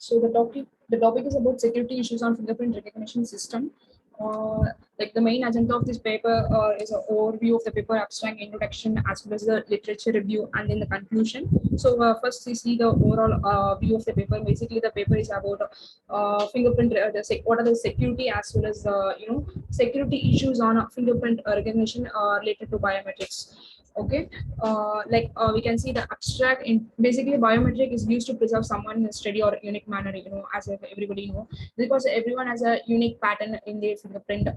So the topic is about security issues on fingerprint recognition system. Uh, like the main agenda of this paper is an overview of the paper, abstract, introduction, as well as the literature review, and then the conclusion. So first we see the overall view of the paper. Basically, the paper is about fingerprint. What are the security as well as security issues on fingerprint recognition related to biometrics. Okay, we can see the abstract. In basically, biometric is used to preserve someone in a steady or unique manner. As if everybody because everyone has a unique pattern in their fingerprint.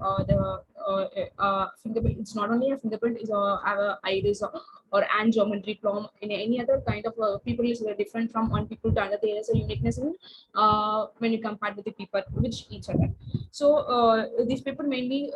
Fingerprint. It's not only a fingerprint; it's have a iris or an geometry form. In any other kind of people is different from one people to another. There is a uniqueness in when you compare with the people with each other. So these people mainly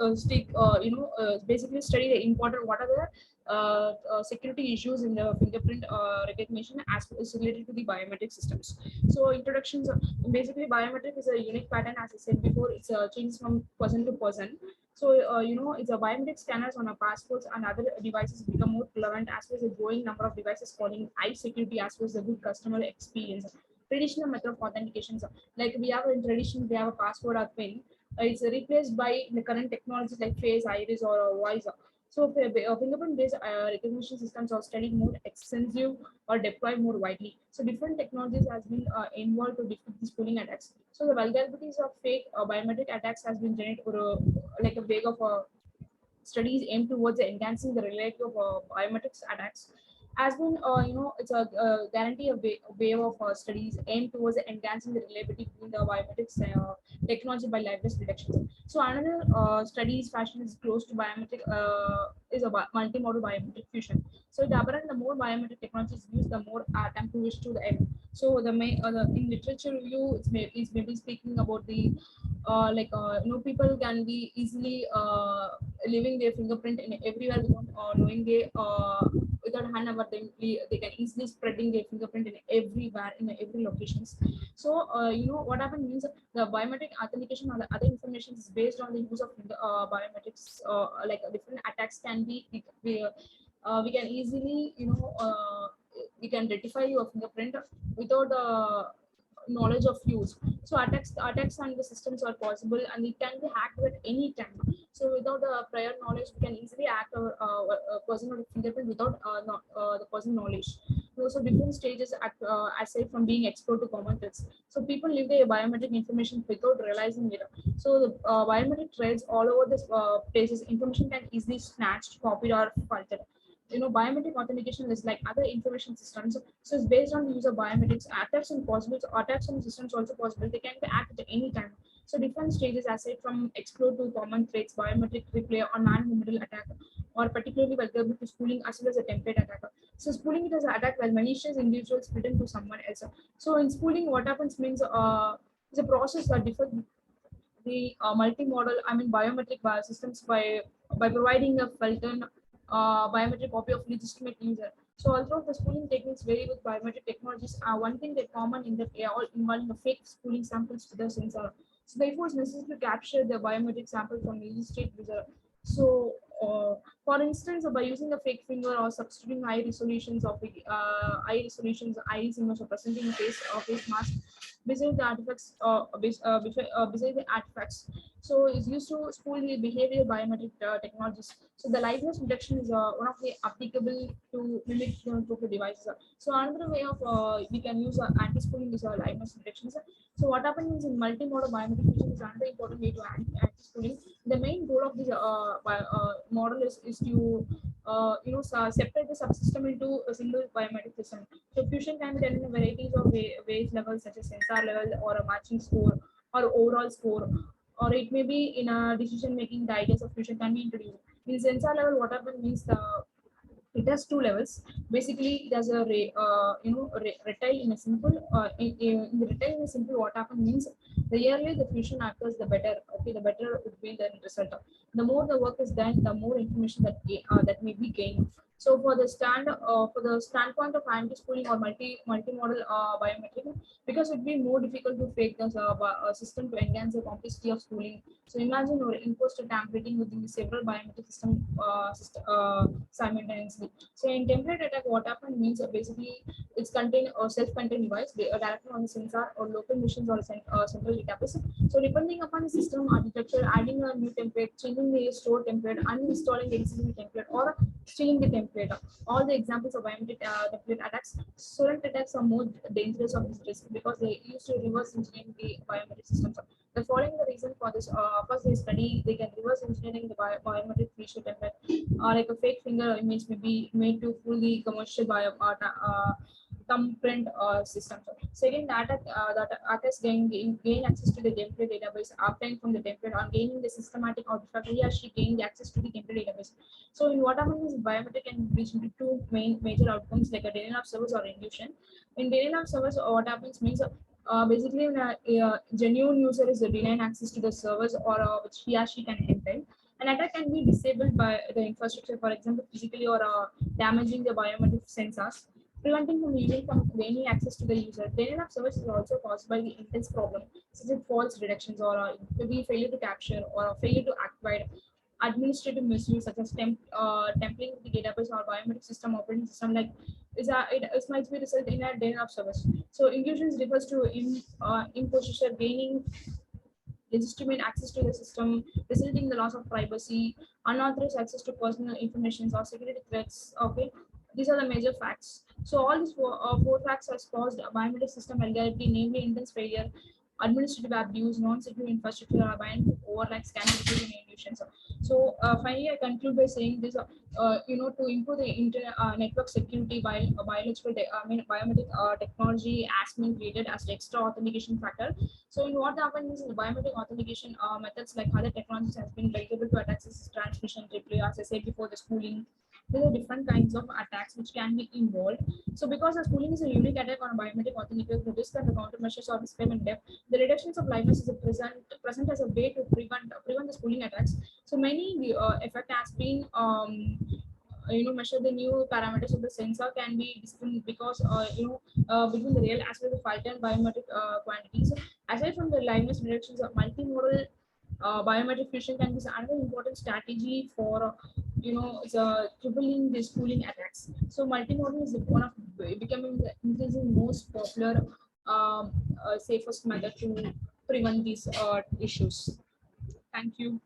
basically study the important what are the security issues in the fingerprint recognition as is related to the biometric systems. So introductions, basically biometric is a unique pattern, as I said before. It's changes from person to person. So it's a biometric scanners on our passports and other devices become more relevant as well as a growing number of devices calling eye security as well as a good customer experience. Traditional method of authentication, like we have in tradition, we have a password or pin. It's replaced by the current technologies like face, iris, or voice. So fingerprint-based recognition systems are studied more extensive or deployed more widely. So different technologies has been involved to defeat these pooling attacks. So the vulnerabilities of fake biometric attacks has been generated or like a wave of studies aimed towards enhancing the reliability of biometrics attacks. Has been, it's a guarantee a wave of studies aimed towards enhancing the reliability between the biometrics technology by liveness detection. So another studies fashion is close to biometric is a multimodal biometric fusion. So the apparent the more biometric technology is used, the more attempt to wish to the end. So in literature review, it's maybe speaking about the people can be easily leaving their fingerprint in everywhere without knowing without hand over them. They can easily spreading their fingerprint in everywhere in every locations. So what happens means the biometric authentication or the other information is based on the use of biometrics. Different attacks can be we can easily we can rectify your fingerprint without the knowledge of use. So attacks on the systems are possible and it can be hacked at any time. So without the prior knowledge, we can easily hack a personal fingerprint without the personal knowledge. So different stages aside from being exposed to common threats. So people leave their biometric information without realizing it. So the biometric threads all over this places, information can easily snatched, copied, or filtered. Biometric authentication is like other information systems. So it's based on the use of biometrics. Attacks on systems also possible. They can be acted at any time. So different stages aside from explore to common threats, biometric replay or non-middle attack, or particularly vulnerable to spooling as well as a template attack. So spooling it as an attack while malicious individuals written to someone else. So in spooling, what happens means is a process that differs the multimodal, biometric biosystems by providing a filtered biometric copy of legitimate user. So although the spooling techniques vary with biometric technologies, one thing that common in that they are all involving the fake spooling samples to the sensor. So therefore, it's necessary to capture the biometric sample from the state user. So, for instance, by using a fake finger or substituting high resolutions of iris image or presenting face mask, besides the artifacts, besides the artifacts. So it's used to spool the behavior biometric technologies. So the liveness detection is one of the applicable to mimic the devices. So another way of we can use anti-spooling is liveness detection. So what happens in multimodal biometric fusion is another important way to anti-spooling. The main goal of this model is to separate the subsystem into a single biometric system. So fusion can be done in a varieties of ways levels such as sensor level or a matching score or overall score, or it may be in a decision making. The ideas of fusion can be introduced. In sensor level, what happens means it has two levels. Basically, it has a retile in a simple. In the retile in a simple, what happens means the earlier the fusion occurs, the better. Okay, the better would be the result. The more the work is done, the more information that may be gained. So for the standpoint of anti-spooling or multimodal biometric, because it would be more difficult to fake the system to enhance the complexity of schooling. So imagine or enforced tampering within the several biometric simultaneously. So in template attack, what happened means basically it's contain a self-contained device directly on the sensor or local machines or central database. So depending upon the system architecture, adding a new template, changing the stored template, uninstalling the existing template, or stealing the template. All the examples of biometric template attacks, student attacks are more dangerous of this risk because they used to reverse engineering the biometric systems. The following the reason for this, first they study they can reverse engineering the biometric feature template, like a fake finger image may be made to fool the commercial thumbprint systems. Second, that attackers gain access to the template database, obtained from the template, on gaining the systematic artifact. He or she gain the access to the template database. So in what happens is biometric can breach into two major outcomes like a denial of service or induction. In denial of service, what happens means basically when a genuine user is denying access to the servers or which he or she can enter. An attack can be disabled by the infrastructure, for example, physically or damaging the biometric sensors, preventing the user from gaining access to the user. Denial of service is also caused by the intense problem, such as false reductions or maybe failure to capture or failure to activate, administrative misuse such as templing the database or biometric system operating system like it might be result in a denial of service. So inclusions refers to imposition gaining legitimate access to the system, resulting in the loss of privacy, unauthorized access to personal information or security threats. Okay, these are the major facts. So all these four facts has caused a biometric system vulnerability, namely intense failure, administrative abuse, non-secure infrastructure, or biometric overlap, scan security and illusions. So finally, I conclude by saying this: to improve the network security, while biometric technology has been created as the extra authentication factor. So in what happens in the biometric authentication methods like other technologies has been able to attack this transmission replay, as I said before, the spooling. There are different kinds of attacks which can be involved. So because the spooling is a unique attack on a biometric authenticator, the risk and the countermeasures are described in depth. The reductions of liveness is a present as a way to prevent the spooling attacks. So many effect has been measure the new parameters of the sensor can be distinct because between the real as well as the fault and biometric quantities. Aside from the liveness reductions of multimodal biometric fusion can be another important strategy for the tripling the spooling attacks. So multimodal is one of becoming the increasing most popular safest method to prevent these issues. Thank you.